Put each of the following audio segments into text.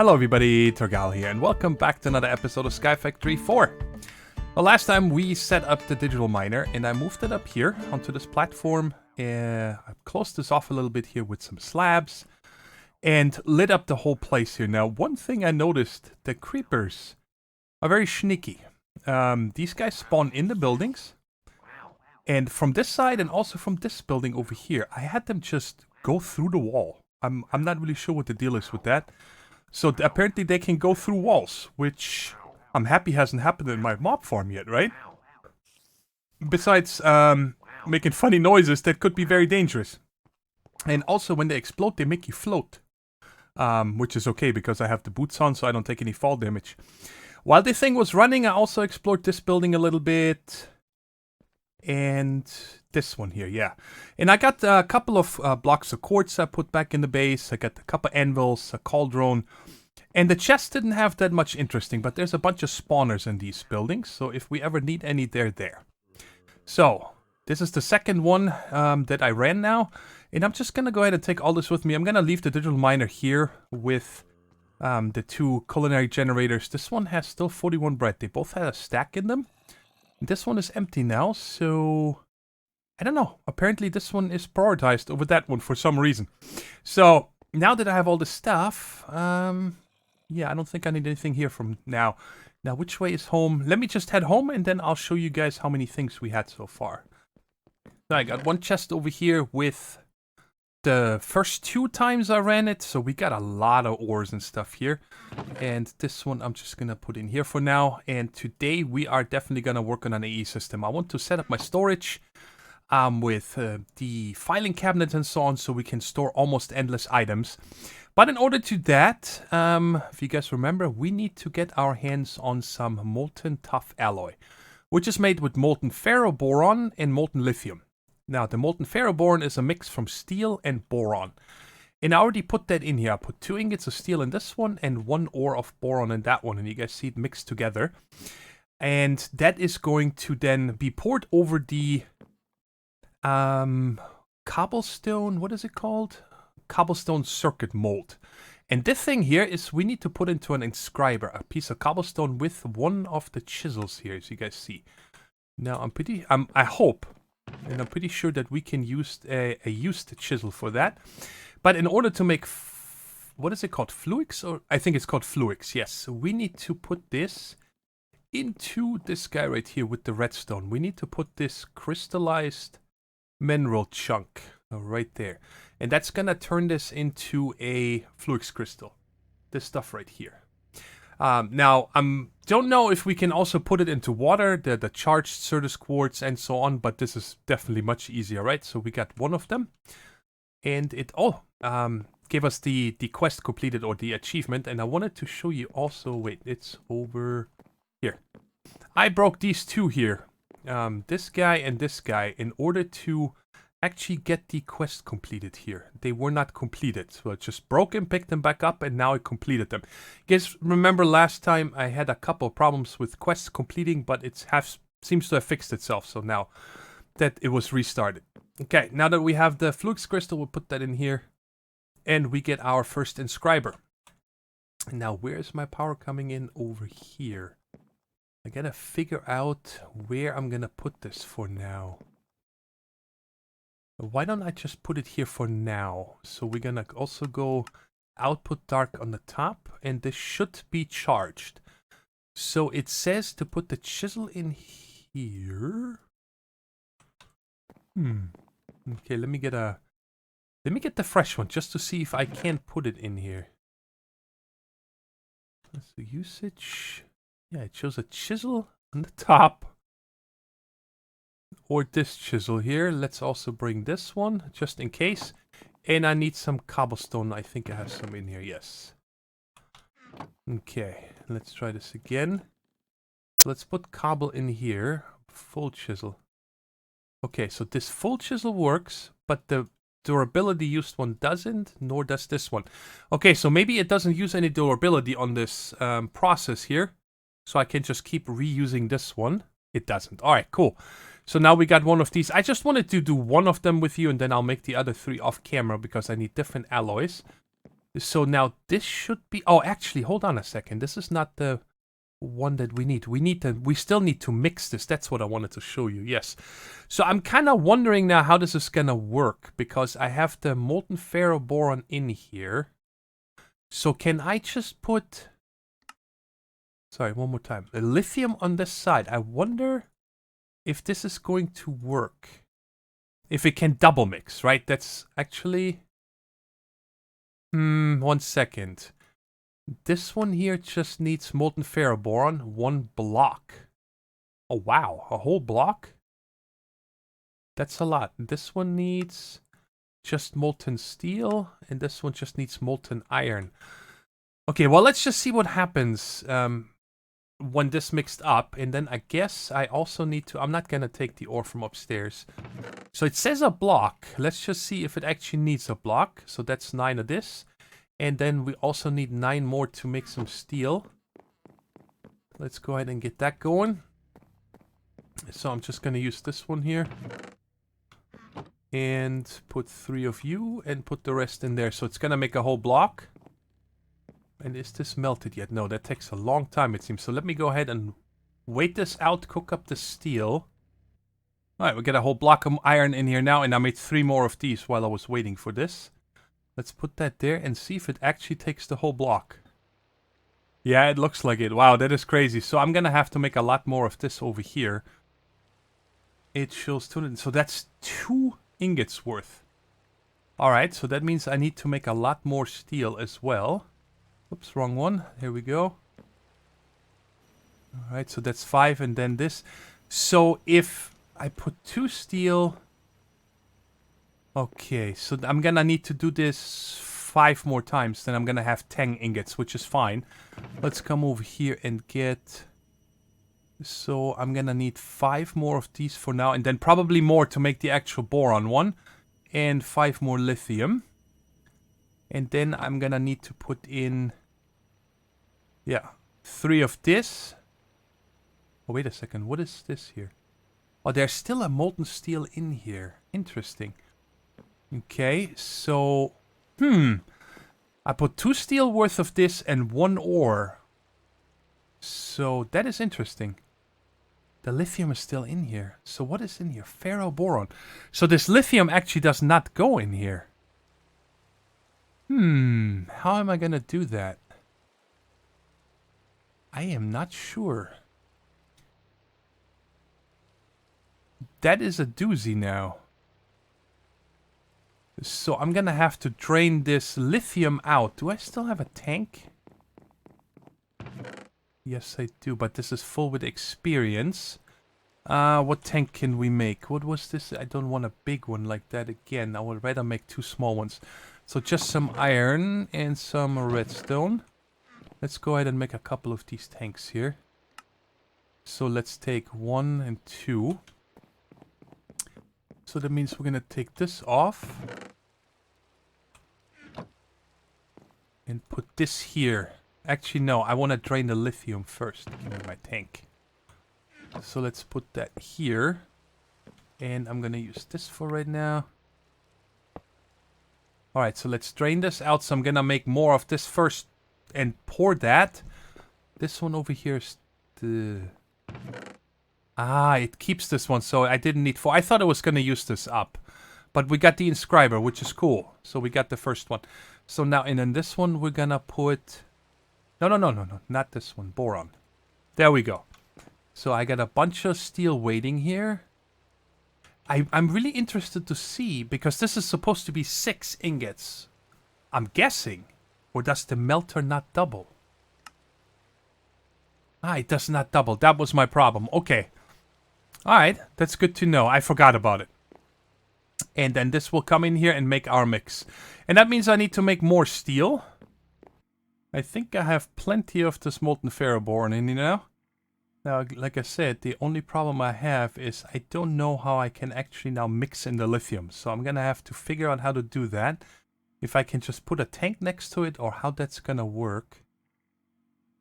Hello everybody, Thorgal here, and welcome back to another episode of SkyFactory 4. Well, last time we set up the digital miner, and I moved it up here onto this platform. I closed this off a little bit here with some slabs, and lit up the whole place here. Now, one thing I noticed, the creepers are very sneaky. These guys spawn in the buildings, and from this side and also from this building over here, I had them just go through the wall. I'm not really sure what the deal is with that. So apparently they can go through walls, which I'm happy hasn't happened in my mob farm yet, right? Besides making funny noises that could be very dangerous. And also when they explode, they make you float. Which is okay because I have the boots on, so I don't take any fall damage. While this thing was running, I also explored this building a little bit. And this one here, yeah. And I got a couple of blocks of quartz I put back in the base. I got a couple anvils, a cauldron. And the chest didn't have that much interesting, but there's a bunch of spawners in these buildings. So if we ever need any, they're there. So, this is the second one that I ran now. And I'm just going to go ahead and take all this with me. I'm going to leave the digital miner here with the two culinary generators. This one has still 41 bread. They both had a stack in them. This one is empty now, so I don't know. Apparently this one is prioritized over that one for some reason. So now that I have all this stuff, yeah, I don't think I need anything here from now. Now, which way is home? Let me just head home and then I'll show you guys how many things we had so far. So I got one chest over here with the first 2 times I ran it, so we got a lot of ores and stuff here. And this one I'm just gonna put in here for now. And today we are definitely gonna work on an AE system. I want to set up my storage with the filing cabinet and so on, so we can store almost endless items. But in order to that, if you guys remember, we need to get our hands on some molten tough alloy, which is made with molten ferroboron and molten lithium. Now, the molten ferroboron is a mix from steel and boron. And I already put that in here. I put 2 ingots of steel in this one and 1 ore of boron in that one. And you guys see it mixed together. And that is going to then be poured over the cobblestone, what is it called? Cobblestone circuit mold. And this thing here is we need to put into an inscriber, a piece of cobblestone with one of the chisels here, as you guys see. Now, I hope... And I'm pretty sure that we can use a used chisel for that. But in order to make, what is it called? Fluix? Or I think it's called Fluix, yes. So we need to put this into this guy right here with the redstone. We need to put this crystallized mineral chunk right there. And that's going to turn this into a Fluix crystal. This stuff right here. Now, I don't know if we can also put it into water, the charged Certus quartz and so on, but this is definitely much easier, right? So we got one of them, and it gave us the quest completed, or the achievement, and I wanted to show you also, wait, it's over here. I broke these 2 here, this guy and this guy, in order to actually get the quest completed here. They were not completed, so I just broke them, picked them back up, and now I completed them. You guys remember last time I had a couple of problems with quests completing, but it seems to have fixed itself, so now that it was restarted. Okay, now that we have the Fluix crystal, we'll put that in here, and we get our first inscriber. Now, where's my power coming in? Over here. I gotta figure out where I'm gonna put this for now. Why don't I just put it here for now? So we're gonna also go output dark on the top, and this should be charged. So it says to put the chisel in here. Okay, let me get the fresh one just to see if I can put it in here. That's the usage. Yeah, it shows a chisel on the top. Or this chisel here. Let's also bring this one, just in case. And I need some cobblestone. I think I have some in here, yes. Okay, let's try this again. Let's put cobble in here. Full chisel. Okay, so this full chisel works, but the durability used one doesn't, nor does this one. Okay, so maybe it doesn't use any durability on this process here. So I can just keep reusing this one. It doesn't. Alright, cool. So now we got one of these. I just wanted to do one of them with you, and then I'll make the other 3 off camera because I need different alloys. So now this should be... Oh, actually, hold on a second. This is not the one that we need. We still need to mix this. That's what I wanted to show you. Yes. So I'm kind of wondering now how this is going to work, because I have the molten ferroboron in here. So can I just put... Sorry, one more time. The lithium on this side. I wonder if this is going to work. If it can double mix, right? That's actually... 1 second. This one here just needs molten ferroboron, 1 block. Oh, wow. A whole block? That's a lot. This one needs just molten steel, and this one just needs molten iron. Okay, well, let's just see what happens when this mixed up, and then I guess I also need to... I'm not gonna take the ore from upstairs. So it says a block. Let's just see if it actually needs a block. So that's 9 of this. And then we also need 9 more to make some steel. Let's go ahead and get that going. So I'm just gonna use this one here. And put 3 of you, and put the rest in there. So it's gonna make a whole block. And is this melted yet? No, that takes a long time, it seems. So let me go ahead and wait this out, cook up the steel. Alright, we got a whole block of iron in here now, and I made 3 more of these while I was waiting for this. Let's put that there and see if it actually takes the whole block. Yeah, it looks like it. Wow, that is crazy. So I'm gonna have to make a lot more of this over here. It shows 200, so that's 2 ingots worth. Alright, so that means I need to make a lot more steel as well. Oops, wrong one. Here we go. Alright, so that's 5, and then this. So if I put 2 steel... Okay, so I'm gonna need to do this 5 more times. Then I'm gonna have 10 ingots, which is fine. Let's come over here and get... So I'm gonna need 5 more of these for now, and then probably more to make the actual boron one. And 5 more lithium. And then I'm gonna need to put in... Yeah, 3 of this. Oh, wait a second. What is this here? Oh, there's still a molten steel in here. Interesting. Okay, so... I put 2 steel worth of this and 1 ore. So, that is interesting. The lithium is still in here. So, what is in here? Ferroboron. So, this lithium actually does not go in here. How am I gonna do that? I am not sure. That is a doozy now. So I'm gonna have to drain this lithium out. Do I still have a tank? Yes, I do, but this is full with experience. What tank can we make? What was this? I don't want a big one like that again. I would rather make 2 small ones. So just some iron and some redstone. Let's go ahead and make a couple of these tanks here. So let's take 1 and 2. So that means we're gonna take this off. And put this here. Actually, no, I want to drain the lithium first. Give me my tank. So let's put that here. And I'm gonna use this for right now. Alright, so let's drain this out. So I'm gonna make more of this first and pour that. This one over here is the... Ah, it keeps this one, so I didn't need 4. I thought I was gonna use this up. But we got the inscriber, which is cool. So we got the first one. So now, and then this one we're gonna put... No, not this one. Boron. There we go. So I got a bunch of steel waiting here. I'm really interested to see, because this is supposed to be 6 ingots. I'm guessing. Or does the melter not double? Ah, it does not double. That was my problem. Okay. Alright, that's good to know. I forgot about it. And then this will come in here and make our mix. And that means I need to make more steel. I think I have plenty of this molten ferroboron in here now. Now, like I said, the only problem I have is I don't know how I can actually now mix in the lithium. So I'm gonna have to figure out how to do that. If I can just put a tank next to it, or how that's gonna work.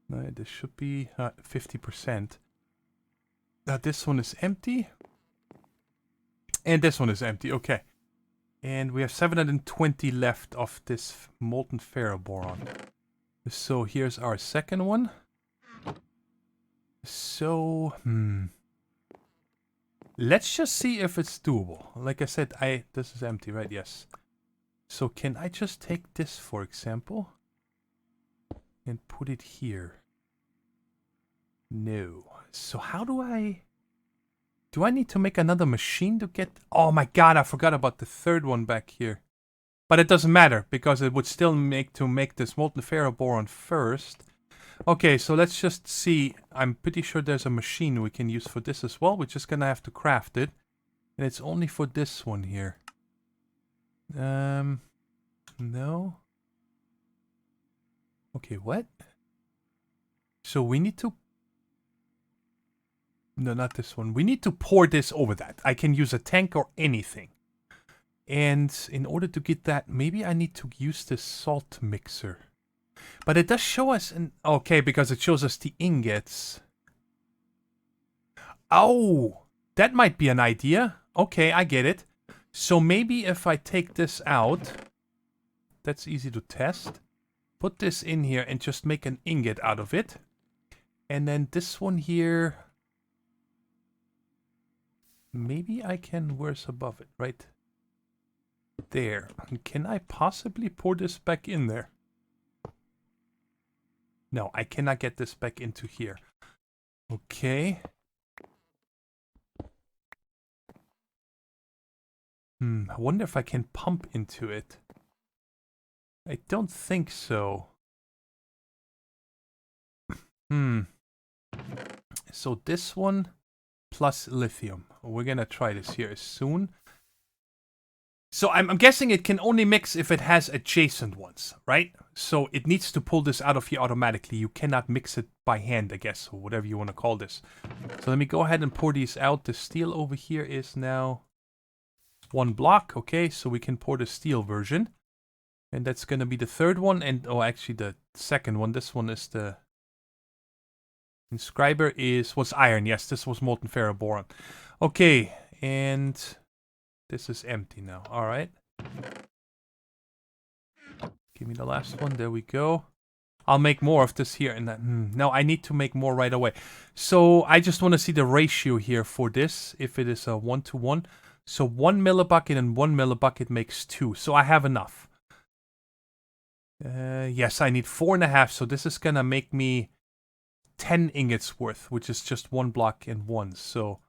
No, this should be 50%. Now this one is empty. And this one is empty, okay. And we have 720 left of this molten ferroboron. So here's our second one. So, let's just see if it's doable. Like I said, this is empty, right? Yes. So can I just take this, for example, and put it here? No. So how do I need to make another machine to get... Oh my god, I forgot about the third one back here. But it doesn't matter, because it would still make this molten ferroboron first. Okay, so let's just see. I'm pretty sure there's a machine we can use for this as well. We're just gonna have to craft it. And it's only for this one here. No. Okay, what? So we need to... No, not this one. We need to pour this over that. I can use a tank or anything. And in order to get that, maybe I need to use this salt mixer. But it does show us an... Okay, because it shows us the ingots. Oh! That might be an idea. Okay, I get it. So maybe if I take this out... That's easy to test. Put this in here and just make an ingot out of it. And then this one here... Maybe I can... Where's above it? Right there. Can I possibly pour this back in there? No, I cannot get this back into here. Okay. I wonder if I can pump into it. I don't think so. So this one plus lithium. We're gonna try this here soon. So I'm guessing it can only mix if it has adjacent ones, right? So it needs to pull this out of here automatically. You cannot mix it by hand, I guess, or whatever you want to call this. So let me go ahead and pour these out. The steel over here is now 1 block. Okay, so we can pour the steel version. And that's going to be the third one. And, oh, actually the second one. This one is the... Inscriber was iron. Yes, this was molten ferroboron. Okay, and... This is empty now. All right. Give me the last one. There we go. I'll make more of this here. And then, no, I need to make more right away. So I just want to see the ratio here for this. If it is a 1-to-1. So 1 millibucket and 1 millibucket makes 2. So I have enough. Yes, I need 4.5. So this is going to make me 10 ingots worth, which is just 1 block and 1. So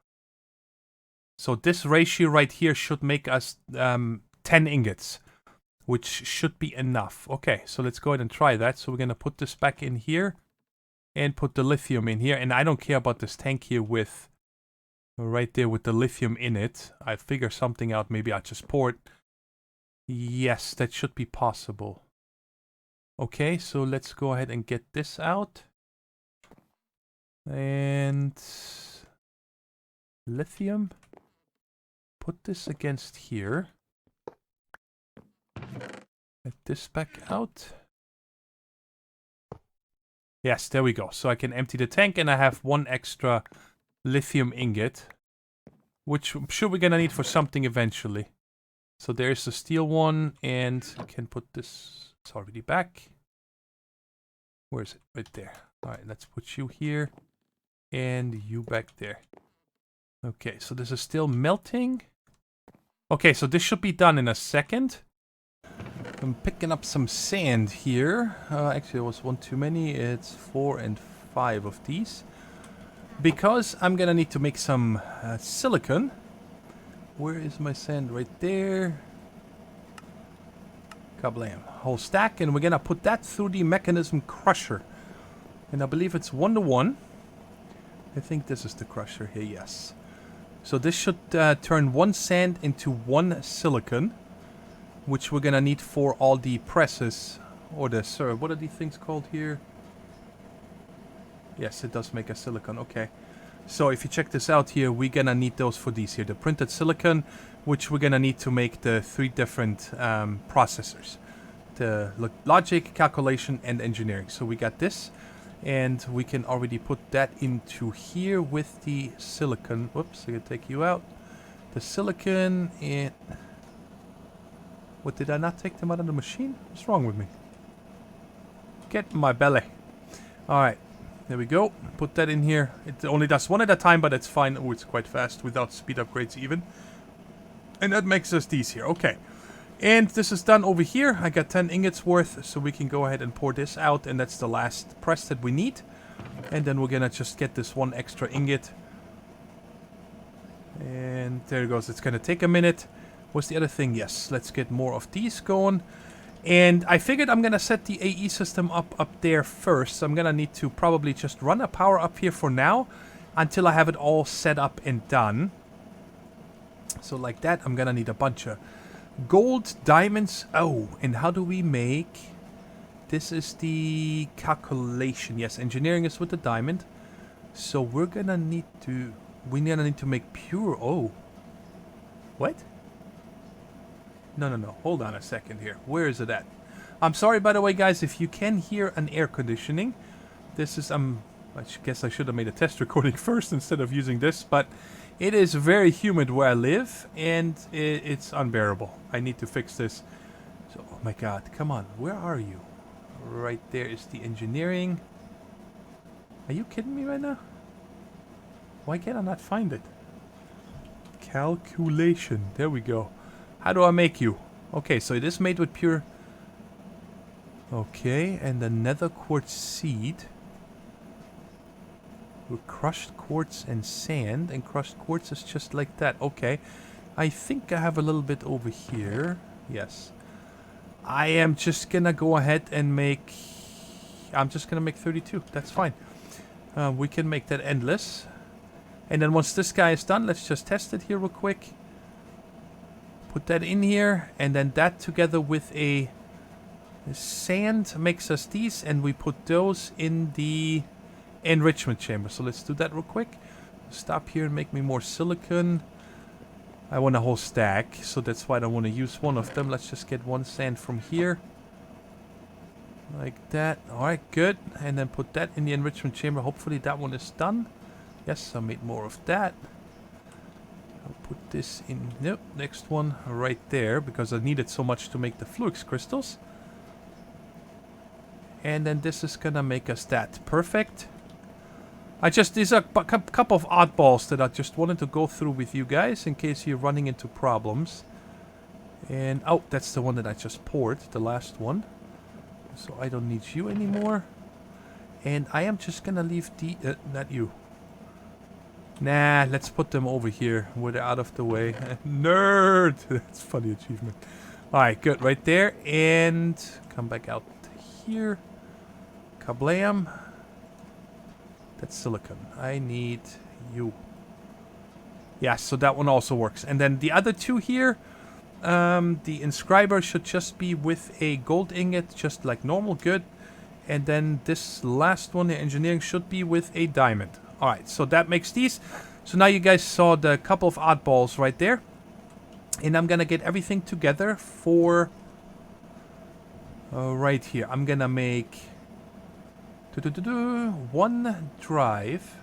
this ratio right here should make us 10 ingots, which should be enough. Okay, so let's go ahead and try that. So we're going to put this back in here and put the lithium in here. And I don't care about this tank here with right there with the lithium in it. I'll figure something out. Maybe I'll just pour it. Yes, that should be possible. Okay, so let's go ahead and get this out. And lithium. Put this against here. Get this back out. Yes, there we go. So I can empty the tank and I have 1 extra lithium ingot. Which I'm sure we're gonna need for something eventually. So there's the steel one and I can put this... It's already back. Where is it? Right there. Alright, let's put you here. And you back there. Okay, so this is still melting. Okay, so this should be done in a second. I'm picking up some sand here. Actually, there was 1 too many. It's 4 and 5 of these. Because I'm gonna need to make some silicon. Where is my sand? Right there. Kablam. Whole stack. And we're gonna put that through the mechanism crusher. And I believe it's 1-to-1. I think this is the crusher here, yes. So this should turn 1 sand into 1 silicon, which we're gonna need for all the presses, or the, sorry, what are these things called here? Yes, it does make a silicon, okay. So if you check this out here, we're gonna need those for these here, the printed silicon, which we're gonna need to make the 3 different processors. The logic, calculation, and engineering. So we got this. And we can already put that into here with the silicon. Whoops, I gotta take you out. The silicon and... What, did I not take them out of the machine? What's wrong with me? Get in my belly. Alright. There we go. Put that in here. It only does one at a time, but it's fine. Oh, it's quite fast without speed upgrades even. And that makes us these here. Okay. And this is done over here. I got 10 ingots worth, so we can go ahead and pour this out. And that's the last press that we need. And then we're gonna just get this one extra ingot. And there it goes. It's gonna take a minute. What's the other thing? Yes, let's get more of these going. And I figured I'm gonna set the AE system up there first. So I'm gonna need to probably just run a power up here for now until I have it all set up and done. So like that, I'm gonna need a bunch of gold, diamonds. Oh, and how do we make... This is the calculation. Yes, engineering is with the diamond. So we're gonna need to... We're gonna need to make pure... Oh. What? No. Hold on a second here. Where is it at? I'm sorry, by the way, guys, if you can hear an air conditioning. This is... I guess I should have made a test recording first instead of using this, but... It is very humid where I live, and it's unbearable. I need to fix this. So, oh my god, come on. Where are you? Right there is the engineering. Are you kidding me right now? Why can I not find it? Calculation. There we go. How do I make you? Okay, so it is made with pure... Okay, and the nether quartz seed. With crushed quartz and sand. And crushed quartz is just like that. Okay. I think I have a little bit over here. Yes. I am just gonna go ahead and make... I'm just gonna make 32. That's fine. We can make that endless. And then once this guy is done, let's just test it here real quick. Put that in here. And then that together with a sand makes us these. And we put those in the... enrichment chamber. So let's do that real quick. Stop here and make me more silicon. I want a whole stack, so that's why I don't want to use one of them. Let's just get one sand from here. Like that. Alright, good. And then put that in the enrichment chamber. Hopefully that one is done. Yes, I made more of that. I'll put this in... Nope, next one right there, because I need it so much to make the Fluix crystals. And then this is gonna make us that. Perfect. These are a couple of oddballs that I just wanted to go through with you guys in case you're running into problems. And, oh, that's the one that I just poured, the last one. So I don't need you anymore. And I am just gonna leave the, not you. Nah, let's put them over here where they're out of the way. Nerd! That's a funny achievement. Alright, good, right there. And come back out here. Kablam. That's silicon. I need you. Yeah, so that one also works. And then the other two here, the inscriber should just be with a gold ingot, just like normal, good. And then this last one, the engineering, should be with a diamond. Alright, so that makes these. So now you guys saw the couple of oddballs right there. And I'm gonna get everything together for... right here. I'm gonna make... one drive.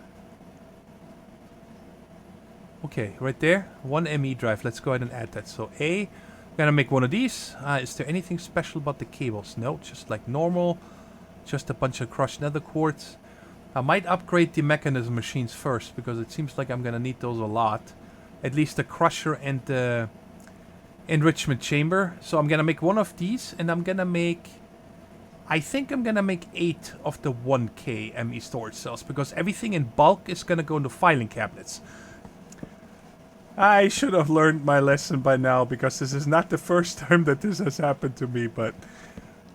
Okay, right there. One ME drive. Let's go ahead and add that. So I'm gonna make one of these. Is there anything special about the cables? No, just like normal. Just a bunch of crushed nether quartz. I might upgrade the mechanism machines first, because it seems like I'm gonna need those a lot. At least the crusher and the enrichment chamber. So I'm gonna make one of these, and I'm gonna make... I think I'm gonna make 8 of the 1K ME storage cells, because everything in bulk is gonna go into filing cabinets. I should have learned my lesson by now, because this is not the first time that this has happened to me, but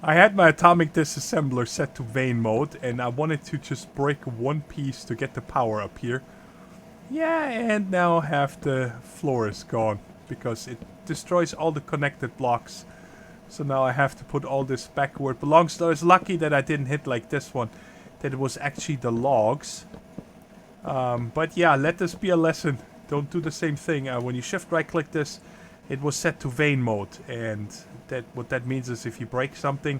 I had my atomic disassembler set to vein mode, and I wanted to just break one piece to get the power up here. Yeah, and now half the floor is gone, because it destroys all the connected blocks. So now I have to put all this back where it belongs. So it's lucky that I didn't hit like this one, that it was actually the logs. But yeah, let this be a lesson. Don't do the same thing. When you shift right click this, it was set to vein mode. And what that means is if you break something,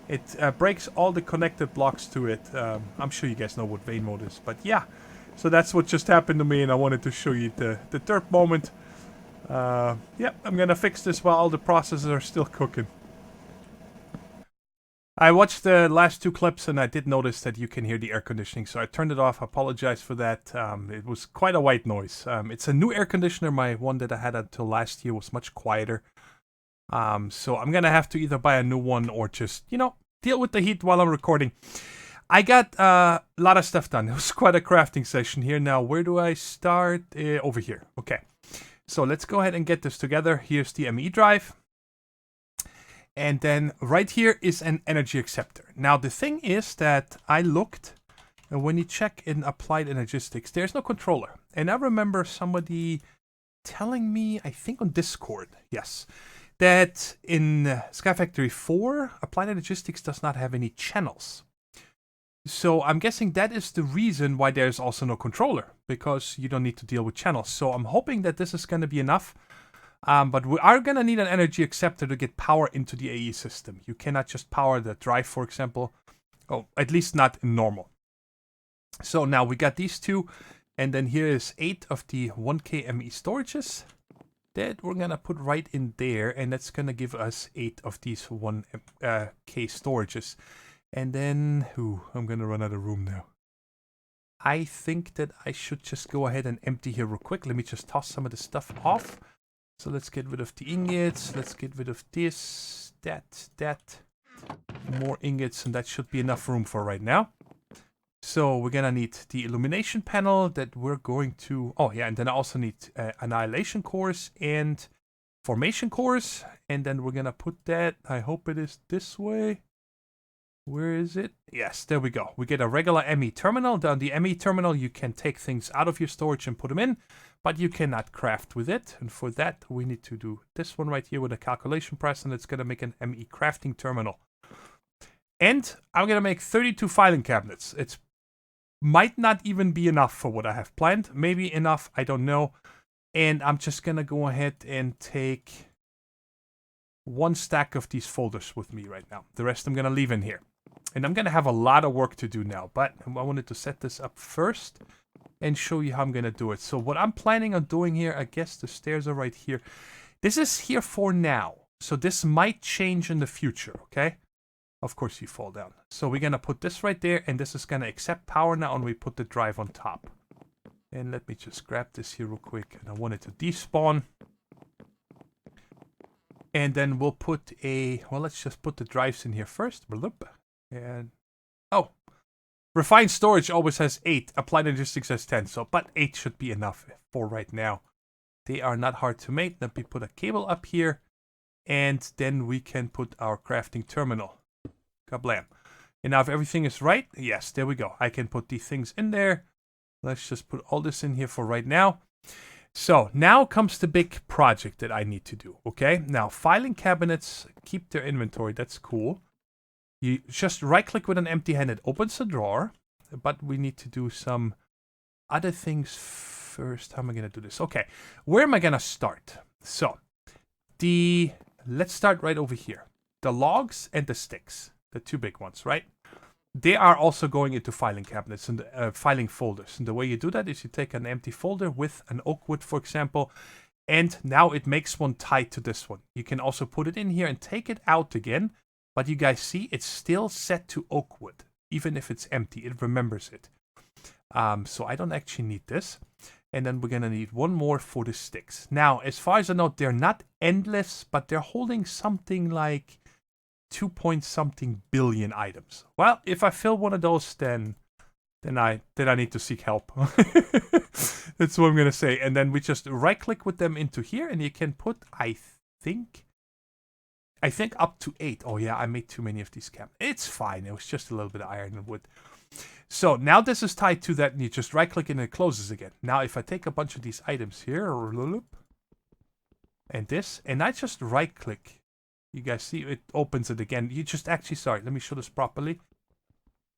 it breaks all the connected blocks to it. I'm sure you guys know what vein mode is. But yeah, so that's what just happened to me, and I wanted to show you the derp moment. Yeah, I'm gonna fix this while all the processes are still cooking. I watched the last 2 clips and I did notice that you can hear the air conditioning, so I turned it off. I apologize for that. It was quite a white noise. It's a new air conditioner. My one that I had until last year was much quieter. So I'm gonna have to either buy a new one or just, deal with the heat while I'm recording. I got a lot of stuff done. It was quite a crafting session here. Now, where do I start? Over here. Okay. So let's go ahead and get this together. Here's the ME drive. And then right here is an energy acceptor. Now, the thing is that I looked, and when you check in Applied Energistics, there's no controller. And I remember somebody telling me, I think on Discord, yes, that in SkyFactory 4, Applied Energistics does not have any channels. So I'm guessing that is the reason why there's also no controller, because you don't need to deal with channels. So I'm hoping that this is going to be enough. But we are going to need an energy acceptor to get power into the AE system. You cannot just power the drive, for example. Oh, at least not in normal. So now we got these 2. And then here is 8 of the 1K ME storages that we're going to put right in there. And that's going to give us 8 of these 1K storages. And then, I'm going to run out of room now. I think that I should just go ahead and empty here real quick. Let me just toss some of the stuff off. So let's get rid of the ingots. Let's get rid of this, that. More ingots, and that should be enough room for right now. So we're going to need the illumination panel that we're going to... Oh, yeah, and then I also need annihilation cores and formation cores. And then we're going to put that... I hope it is this way. Where is it? Yes, there we go. We get a regular ME terminal. Down the ME terminal, you can take things out of your storage and put them in, but you cannot craft with it. And for that, we need to do this one right here with a calculation press, and it's going to make an ME crafting terminal. And I'm going to make 32 filing cabinets. It might not even be enough for what I have planned. Maybe enough, I don't know. And I'm just going to go ahead and take 1 stack of these folders with me right now. The rest I'm going to leave in here. And I'm going to have a lot of work to do now, but I wanted to set this up first and show you how I'm going to do it. So what I'm planning on doing here, I guess the stairs are right here. This is here for now. So this might change in the future, okay? Of course you fall down. So we're going to put this right there, and this is going to accept power now, and we put the drive on top. And let me just grab this here real quick, and I want it to despawn. And then we'll put let's just put the drives in here first. And, refined storage always has 8. Applied Energistics has 10. So, but 8 should be enough for right now. They are not hard to make. Let me put a cable up here. And then we can put our crafting terminal. Kablam. And now if everything is right, yes, there we go. I can put these things in there. Let's just put all this in here for right now. So now comes the big project that I need to do, okay? Now, filing cabinets keep their inventory. That's cool. You just right-click with an empty hand. It opens the drawer, but we need to do some other things first. How am I going to do this? Okay, where am I going to start? So, let's start right over here. The logs and the sticks, the 2 big ones, right? They are also going into filing cabinets and filing folders. And the way you do that is you take an empty folder with an oak wood, for example, and now it makes one tied to this one. You can also put it in here and take it out again. But you guys see, it's still set to oak wood. Even if it's empty, it remembers it. So I don't actually need this. And then we're going to need 1 more for the sticks. Now, as far as I know, they're not endless, but they're holding something like 2-point-something billion items. Well, if I fill one of those, then I need to seek help. That's what I'm going to say. And then we just right-click with them into here, and you can put, I think up to 8. Oh yeah, I made too many of these cabinets. It's fine. It was just a little bit of iron and wood. So now this is tied to that, and you just right-click and it closes again. Now if I take a bunch of these items here, and this, and I just right-click, you guys see it opens it again. You just actually, sorry, let me show this properly.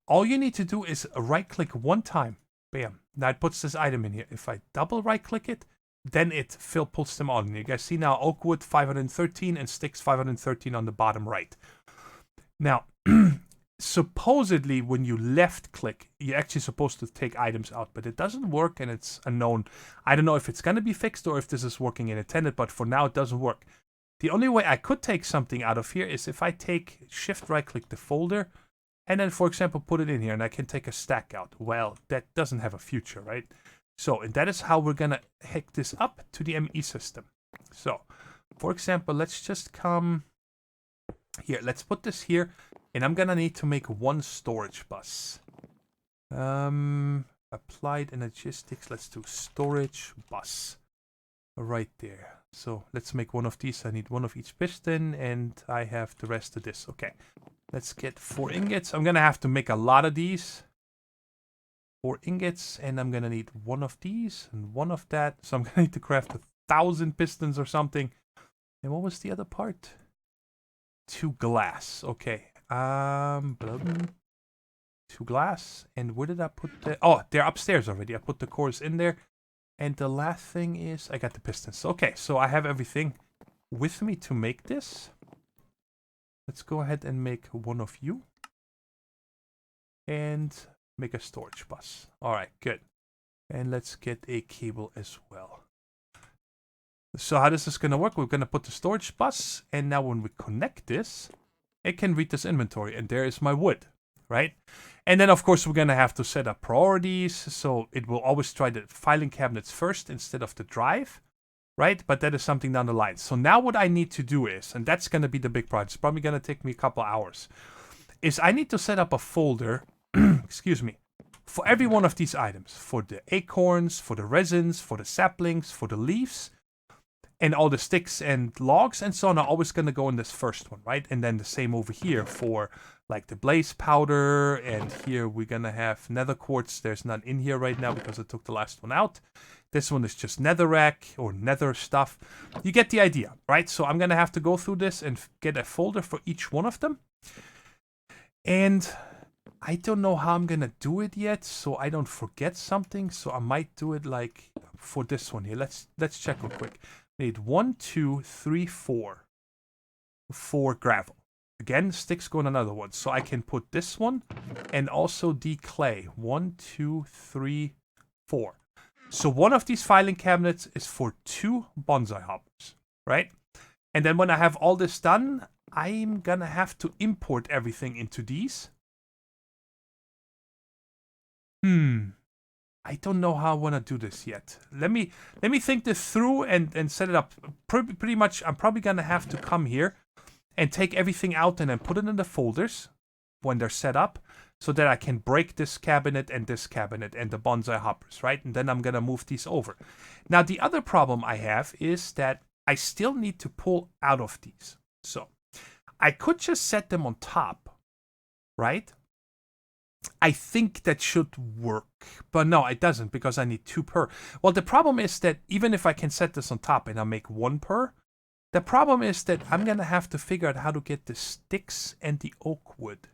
All you need to do is right-click 1 time. Bam. Now it puts this item in here. If I double right-click it, then it pulls them on. You guys see now oak wood 513 and sticks 513 on the bottom right. Now, supposedly when you left click, you're actually supposed to take items out, but it doesn't work and it's unknown. I don't know if it's going to be fixed or if this is working in intended, but for now it doesn't work. The only way I could take something out of here is if I take shift right click the folder and then, for example, put it in here and I can take a stack out. Well, that doesn't have a future, right? So, and that is how we're going to hook this up to the ME system. So, for example, let's just come here. Let's put this here. And I'm gonna need to make one storage bus. Applied Energistics. Let's do storage bus. Right there. So let's make one of these. I need one of each piston, and I have the rest of this. Okay. Let's get 4 ingots. I'm gonna have to make a lot of these. 4 ingots, and I'm gonna need one of these and one of that. So I'm gonna need to craft 1,000 pistons or something. And what was the other part? 2 glass. Okay. 2 glass, and where did I put the... Oh, they're upstairs already. I put the cores in there, and the last thing is I got the pistons. Okay, so I have everything with me to make this. Let's go ahead and make one of you, and make a storage bus. All right, good. And let's get a cable as well. So how this is going to work, we're going to put the storage bus, and now when we connect this, it can read this inventory, and there is my wood, right? And then, of course, we're going to have to set up priorities, so it will always try the filing cabinets first instead of the drive, right? But that is something down the line. So now what I need to do is, and that's going to be the big project, it's probably going to take me a couple hours, is I need to set up a folder, excuse me, for every one of these items, for the acorns, for the resins, for the saplings, for the leaves, and all the sticks and logs and so on are always going to go in this first one, right? And then the same over here for like the blaze powder. And here we're going to have nether quartz. There's none in here right now because I took the last one out. This one is just netherrack or nether stuff. You get the idea, right? So I'm going to have to go through this and get a folder for each one of them. And I don't know how I'm going to do it yet, so I don't forget something. So I might do it like for this one here. Let's check real quick. Need 1, 2, 3, 4. 4 gravel. Again, sticks go in another one. So I can put this one and also the clay. 1, 2, 3, 4. So one of these filing cabinets is for 2 bonsai hoppers, right? And then when I have all this done, I'm gonna have to import everything into these. I don't know how I want to do this yet. Let me think this through and set it up. Pretty much, I'm probably going to have to come here and take everything out and then put it in the folders when they're set up so that I can break this cabinet and the bonsai hoppers, right? And then I'm going to move these over. Now, the other problem I have is that I still need to pull out of these. So I could just set them on top, right? I think that should work, but no, it doesn't because I need 2 per. Well, the problem is that even if I can set this on top and I make 1 per, the problem is that I'm going to have to figure out how to get the sticks and the oak wood.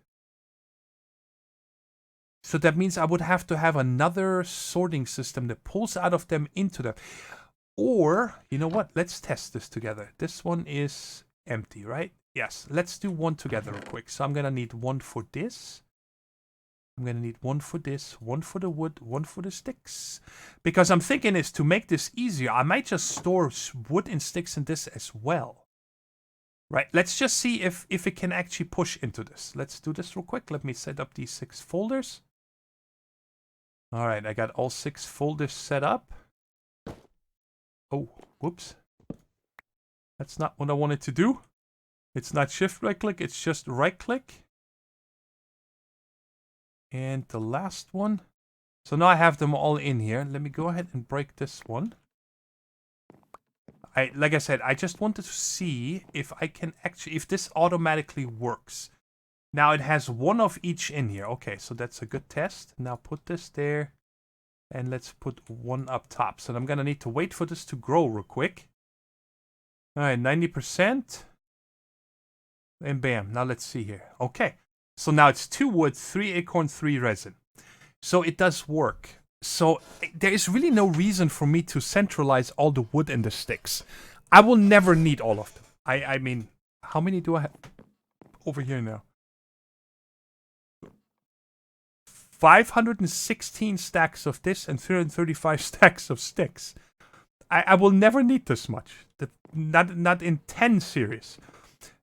So that means I would have to have another sorting system that pulls out of them into them. Or, you know what? Let's test this together. This one is empty, right? Yes, let's do one together real quick. So I'm going to need 1 for this. I'm going to need 1 for this, 1 for the wood, 1 for the sticks. Because I'm thinking is to make this easier, I might just store wood and sticks in this as well. Right, let's just see if it can actually push into this. Let's do this real quick. Let me set up these 6 folders. All right, I got all 6 folders set up. Oh, whoops. That's not what I wanted to do. It's not shift right click, it's just right click. And the last one. So now I have them all in here. Let me go ahead and break this one. Like I said, I just wanted to see if I can actually, if this automatically works. Now it has 1 of each in here. Okay, so that's a good test. Now put this there. And let's put 1 up top. So I'm going to need to wait for this to grow real quick. All right, 90%. And bam. Now let's see here. Okay. So now it's 2 wood, 3 acorn, 3 resin. So it does work. So there is really no reason for me to centralize all the wood and the sticks. I will never need all of them. I mean, how many do I have over here now? 516 stacks of this and 335 stacks of sticks. I will never need this much. Not in 10 series.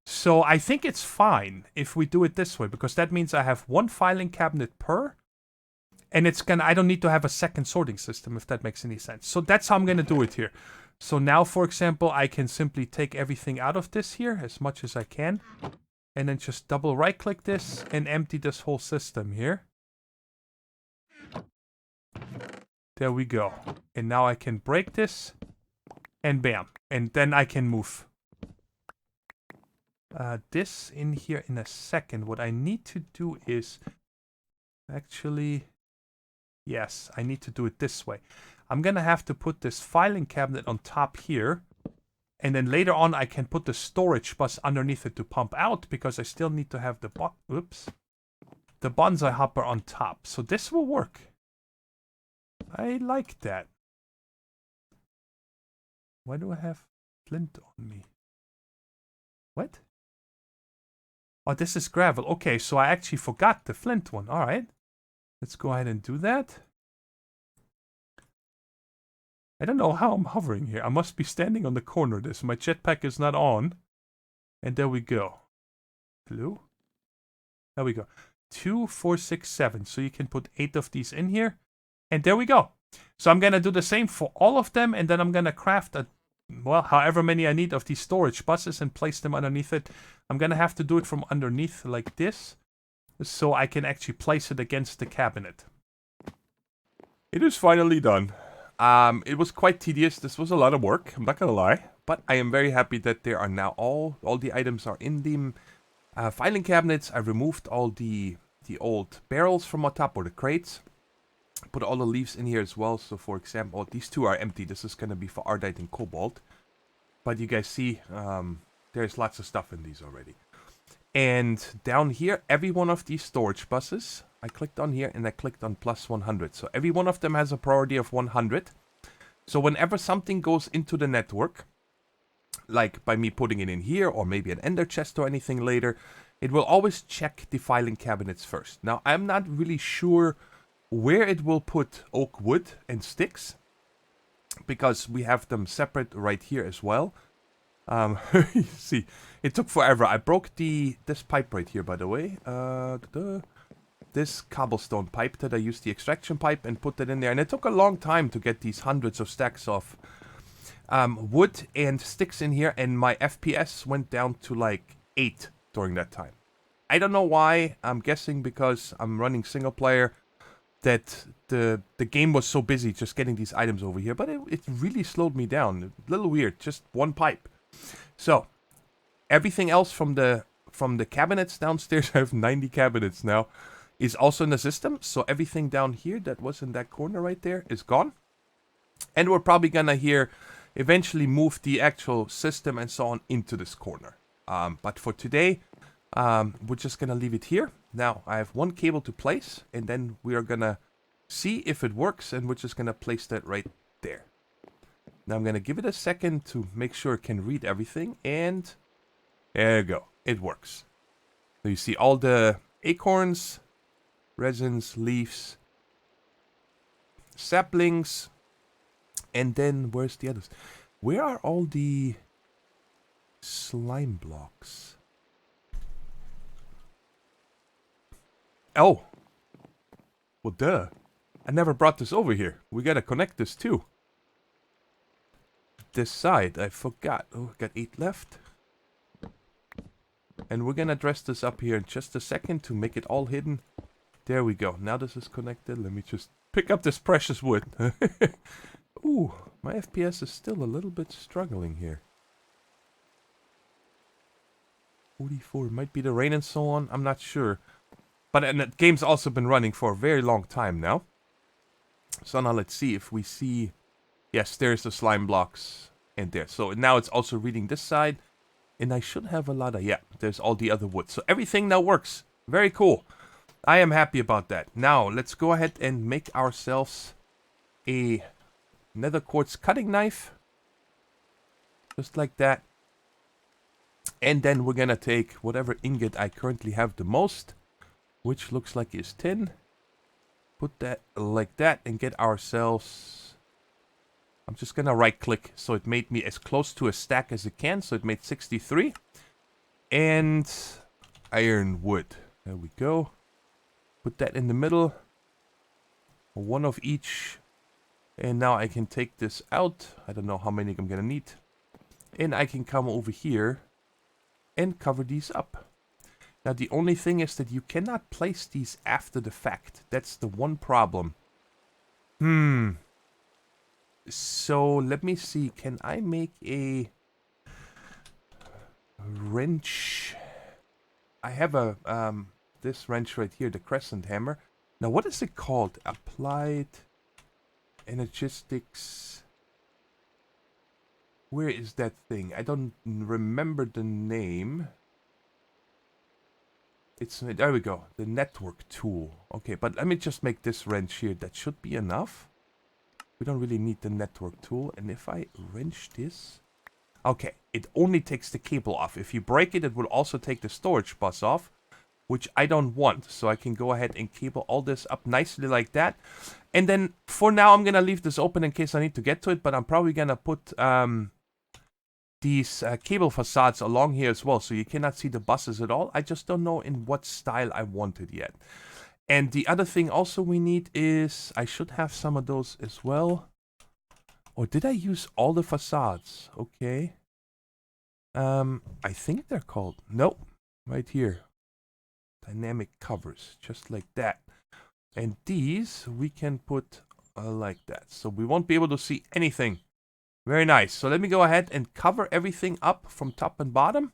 So I think it's fine if we do it this way, because that means I have one filing cabinet per, and I don't need to have a second sorting system, if that makes any sense. So that's how I'm gonna do it here. So now, for example, I can simply take everything out of this here as much as I can, and then just double right click this and empty this whole system here. There we go. And now I can break this, and bam. And then I can move this in here in a second. What I need to do is actually, yes, I need to do it this way. I'm gonna have to put this filing cabinet on top here, and then later on I can put the storage bus underneath it to pump out, because I still need to have the bonsai hopper on top. So this will work. I like that. Why do I have flint on me? What? Oh, this is gravel. Okay, so I actually forgot the flint one. All right. Let's go ahead and do that. I don't know how I'm hovering here. I must be standing on the corner of this. My jetpack is not on. And there we go. Hello? There we go. 2, 4, 6, 7. So you can put 8 of these in here. And there we go. So I'm going to do the same for all of them. And then I'm going to craft however many I need of these storage buses and place them underneath it. I'm going to have to do it from underneath like this, so I can actually place it against the cabinet. It is finally done. It was quite tedious. This was a lot of work, I'm not going to lie. But I am very happy that there are now all the items are in the filing cabinets. I removed all the old barrels from on top, or the crates. Put all the leaves in here as well. So for example, these two are empty. This is going to be for Ardite and Cobalt. But you guys see, there's lots of stuff in these already. And down here, every one of these storage buses, I clicked on here and I clicked on plus 100. So every one of them has a priority of 100. So whenever something goes into the network, like by me putting it in here, or maybe an ender chest or anything later, it will always check the filing cabinets first. Now, I'm not really sure where it will put oak wood and sticks, because we have them separate right here as well. You see, it took forever. I broke this pipe right here, by the way. This cobblestone pipe that I used, the extraction pipe, and put that in there. And it took a long time to get these hundreds of stacks of wood and sticks in here. And my FPS went down to like 8 during that time. I don't know why. I'm guessing because I'm running single player, that the game was so busy just getting these items over here. But it really slowed me down. A little weird. Just one pipe. So, everything else from the cabinets downstairs, I have 90 cabinets now, is also in the system. So everything down here that was in that corner right there is gone. And we're probably gonna here eventually move the actual system and so on into this corner. But for today, we're just gonna leave it here. Now, I have one cable to place, and then we are gonna see if it works, and we're just gonna place that right there. Now I'm gonna give it a second to make sure it can read everything, and there you go, it works. So you see all the acorns, resins, leaves, saplings, and then where's the others? Where are all the slime blocks? Oh, well duh, I never brought this over here. We gotta connect this too. This side, I forgot. Oh, got 8 left. And we're gonna dress this up here in just a second to make it all hidden. There we go. Now this is connected. Let me just pick up this precious wood. Ooh, my FPS is still a little bit struggling here. 44, might be the rain and so on. I'm not sure. But the game's also been running for a very long time now. So now let's see if we see... Yes, there's the slime blocks in there. So now it's also reading this side. And I should have a lot of... Yeah, there's all the other wood. So everything now works. Very cool. I am happy about that. Now, let's go ahead and make ourselves a nether quartz cutting knife. Just like that. And then we're gonna take whatever ingot I currently have the most, which looks like is tin. Put that like that and get ourselves... I'm just gonna right click so it made me as close to a stack as it can. So it made 63. And iron wood. There we go. Put that in the middle. One of each. And now I can take this out. I don't know how many I'm gonna need. And I can come over here and cover these up. Now the only thing is that you cannot place these after the fact. That's the one problem. So let me see. Can I make a wrench? I have a this wrench right here, the crescent hammer. Now what is it called? Applied Energistics. Where is that thing? I don't remember the name. It's, there we go, the network tool. Okay, but let me just make this wrench here. That should be enough. We don't really need the network tool. And if I wrench this... Okay, it only takes the cable off. If you break it, it will also take the storage bus off, which I don't want. So I can go ahead and cable all this up nicely like that. And then for now, I'm going to leave this open in case I need to get to it. But I'm probably going to put... these cable facades along here as well, so you cannot see the buses at all. I just don't know in what style I want it yet. And the other thing also we need is, I should have some of those as well. Or did I use all the facades? Okay. I think they're called, nope, right here. Dynamic covers, just like that. And these we can put like that, so we won't be able to see anything. Very nice. So let me go ahead and cover everything up from top and bottom.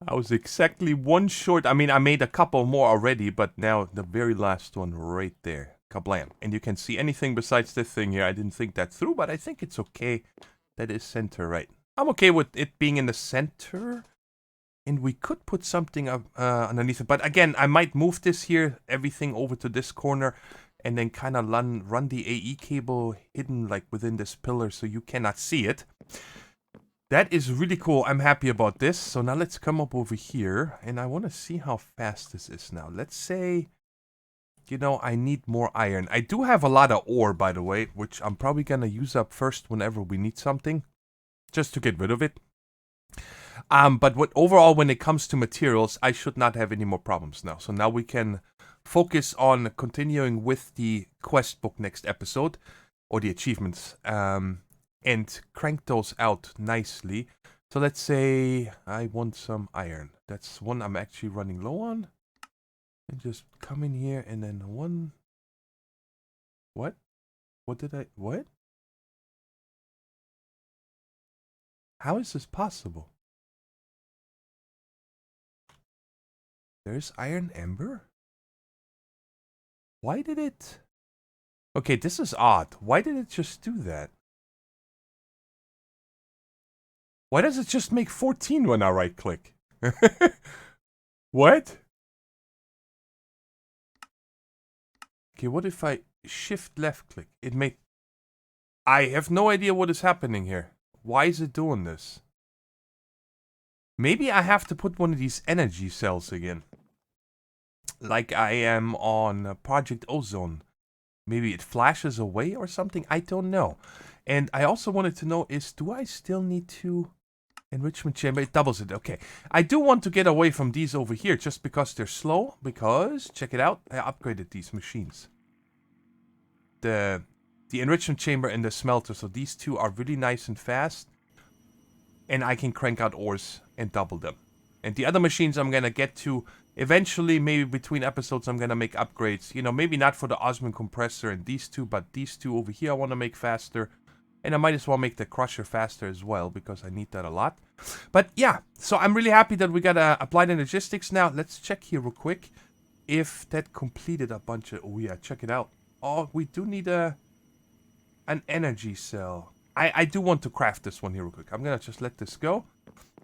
I was exactly one short. I mean, I made a couple more already, but now the very last one right there. Kablam. And you can see anything besides this thing here. I didn't think that through, but I think it's okay. That is center, right? I'm okay with it being in the center. And we could put something up underneath it. But again, I might move this here, everything over to this corner. And then kind of run the AE cable hidden like within this pillar so you cannot see it. That is really cool. I'm happy about this. So now let's come up over here. And I want to see how fast this is now. Let's say, you know, I need more iron. I do have a lot of ore, by the way, which I'm probably going to use up first whenever we need something. Just to get rid of it. But overall, when it comes to materials, I should not have any more problems now. So now we can... focus on continuing with the quest book next episode, or the achievements, and crank those out nicely. So let's say I want some iron. That's one I'm actually running low on. And just come in here and then one... What? What did I... What? How is this possible? There's iron ember? Why did it... Okay, this is odd. Why did it just do that? Why does it just make 14 when I right click? What? Okay, what if I shift left click? It made... I have no idea what is happening here. Why is it doing this? Maybe I have to put one of these energy cells again. Like I am on Project Ozone. Maybe it flashes away or something. I don't know. And I also wanted to know is, do I still need to... Enrichment chamber, it doubles it. Okay. I do want to get away from these over here just because they're slow. Because, check it out, I upgraded these machines. The enrichment chamber and the smelter. So these two are really nice and fast. And I can crank out ores and double them. And the other machines I'm going to get to... Eventually, maybe between episodes, I'm going to make upgrades. You know, maybe not for the Osmond compressor and these two, but these two over here I want to make faster. And I might as well make the crusher faster as well, because I need that a lot. But yeah, so I'm really happy that we got applied Energistics now. Let's check here real quick if that completed a bunch of... Oh yeah, check it out. Oh, we do need an energy cell. I do want to craft this one here real quick. I'm going to just let this go.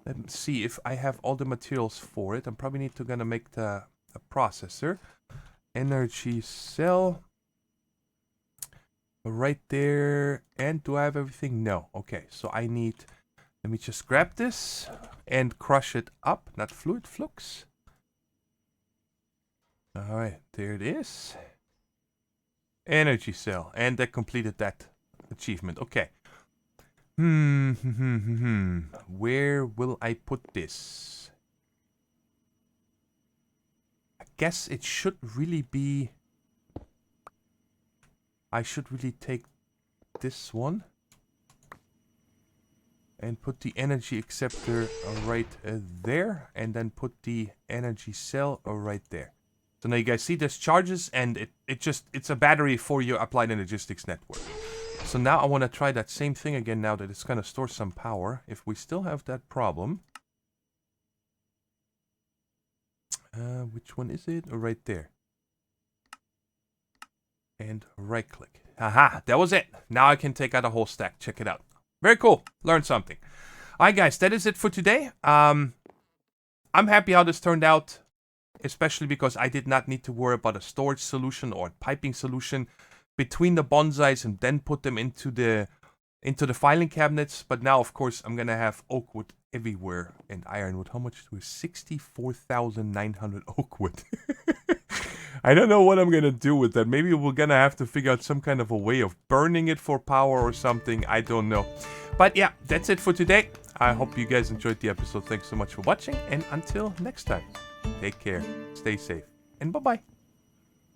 Let's see if I have all the materials for it. I'm probably need to gonna make the processor. Energy cell. Right there. And do I have everything? No. Okay, so I need... Let me just grab this and crush it up. Not fluid, flux. Alright, there it is. Energy cell. And that completed that achievement. Okay. Where will I put this? I guess it should really be... I should really take this one. And put the energy acceptor right there. And then put the energy cell right there. So now you guys see this charges and it's a battery for your applied Energistics network. So now I want to try that same thing again now that it's going to store some power. If we still have that problem. Which one is it? Oh, right there. And right click. Haha, that was it. Now I can take out a whole stack. Check it out. Very cool. Learned something. Alright guys, that is it for today. I'm happy how this turned out. Especially because I did not need to worry about a storage solution or a piping solution between the bonsais and then put them into the filing cabinets. But now, of course, I'm gonna have oak wood everywhere and ironwood. How much was 64,900 oak wood? I don't know what I'm gonna do with that. Maybe we're gonna have to figure out some kind of a way of burning it for power or something. I don't know. But yeah, that's it for today. I hope you guys enjoyed the episode. Thanks so much for watching, and until next time. Take care, stay safe, and bye-bye.